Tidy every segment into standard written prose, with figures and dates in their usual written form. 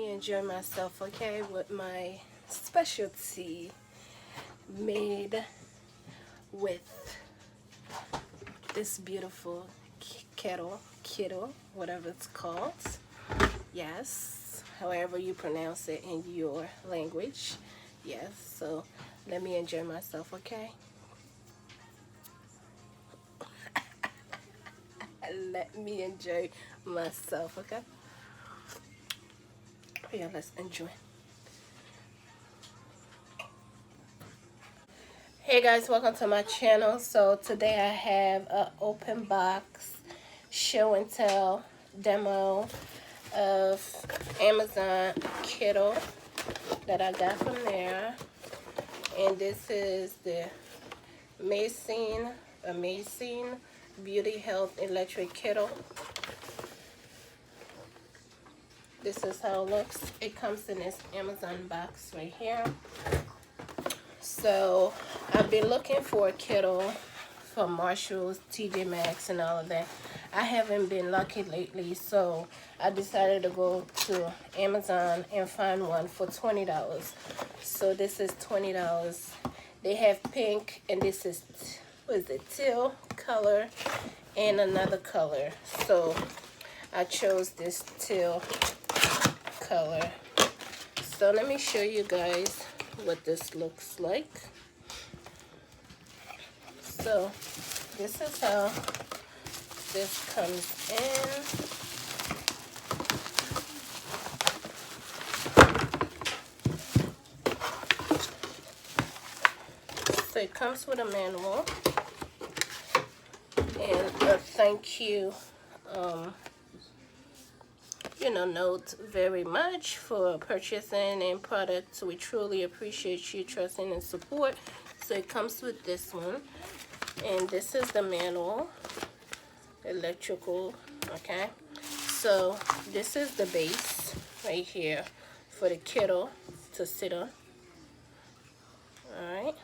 me enjoy myself, okay, with my specialty made with this beautiful kettle, whatever it's called. Yes, however you pronounce it in your language. Yes, so let me enjoy myself, okay? Let me enjoy myself, okay? Yeah, let's enjoy. Hey guys, welcome to my channel. So today I have an open box show and tell demo of Amazon Kettle that I got from there. And this is the Meison Beauty Health Electric Kettle. This is how it looks. It comes in this Amazon box right here. So I've been looking for a kettle from Marshalls, TJ Maxx, and all of that. I haven't been lucky lately, so I decided to go to Amazon and find one for $20. So this is $20. They have pink, and this is, what is it, teal color, and another color. So I chose this teal color. So let me show you guys what this looks like. So this is how this comes in. So it comes with a manual and a thank you note very much for purchasing and products. We truly appreciate you trusting and support. So it comes with this one, and this is the manual, electrical. Okay, so this is the base right here for the kettle to sit on. All right,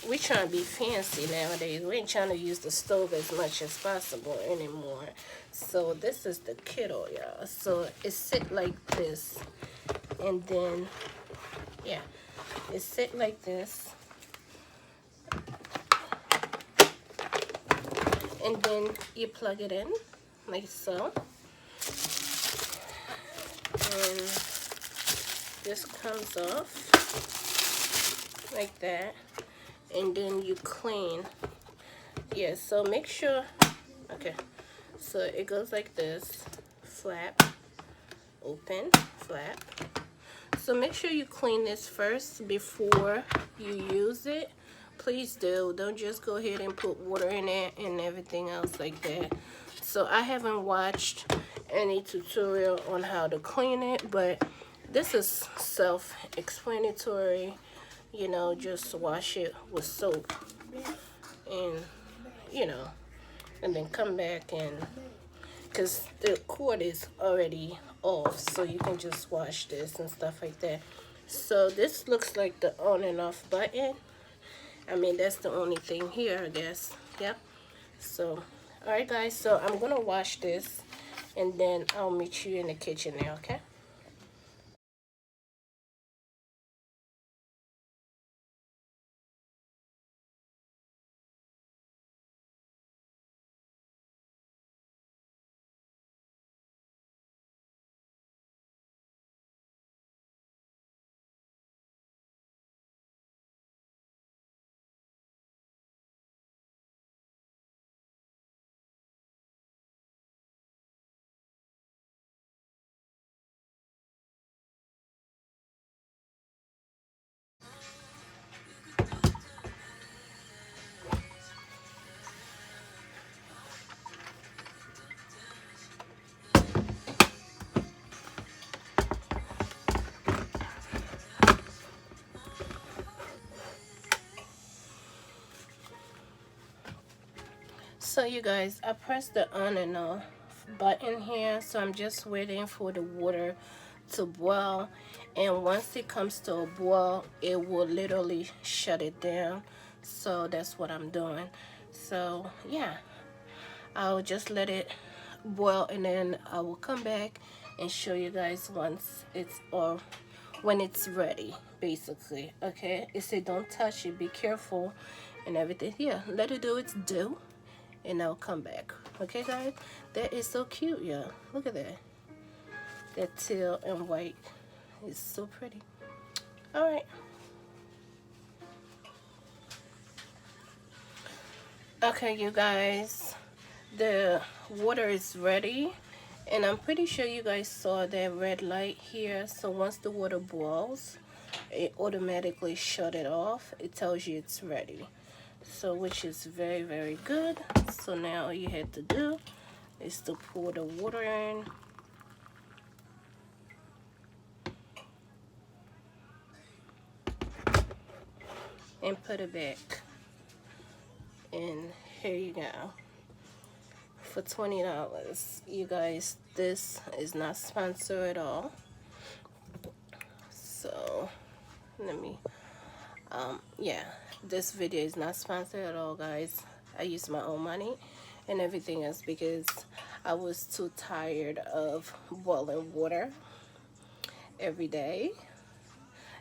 we trying to be fancy nowadays. We ain't trying to use the stove as much as possible anymore. So this is the kettle, y'all. So it sit like this, and then yeah, it sit like this, and then you plug it in like so, and this comes off like that, and then you clean. Yeah, so make sure, okay, so it goes like this, flap, open, flap. So make sure you clean this first before you use it. Please do. Don't just go ahead and put water in it and everything else like that. So I haven't watched any tutorial on how to clean it, but this is self-explanatory. You know, just wash it with soap and, and then come back, and because the cord is already off, so you can just wash this and stuff like that. So this looks like the on and off button. I mean, that's the only thing here, I guess. Yep. So all right guys, so I'm gonna wash this and then I'll meet you in the kitchen now, okay? So you guys, I pressed the on and off button here, so I'm just waiting for the water to boil, and once it comes to a boil, it will literally shut it down. So that's what I'm doing. So yeah, I'll just let it boil, and then I will come back and show you guys once it's, or when it's ready, basically. Okay, it said don't touch it, be careful and everything. Yeah, let it do its due, and I'll come back. Okay guys, that is so cute. Yeah, look at that. That teal and white is so pretty. All right. Okay, you guys, the water is ready, and I'm pretty sure you guys saw that red light here. So once the water boils, it automatically shut it off. It tells you it's ready, so which is very, very good. So now all you have to do is to pour the water in, and put it back, and here you go. For $20, you guys, this is not sponsored at all. So let me yeah, this video is not sponsored at all, guys. I use my own money and everything else because I was too tired of boiling water every day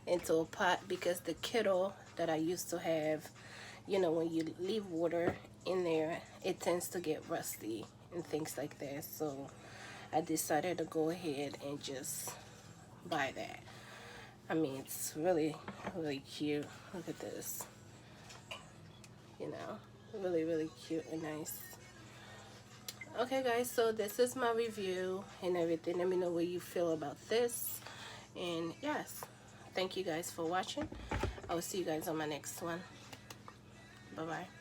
into a pot, because the kettle that I used to have, you know, when you leave water in there, it tends to get rusty and things like that. So I decided to go ahead and just buy that. I mean, it's really, really cute. Look at this. You know, really, really cute and nice. Okay guys, so this is my review and everything. Let me know what you feel about this. And yes, thank you guys for watching. I will see you guys on my next one. Bye bye.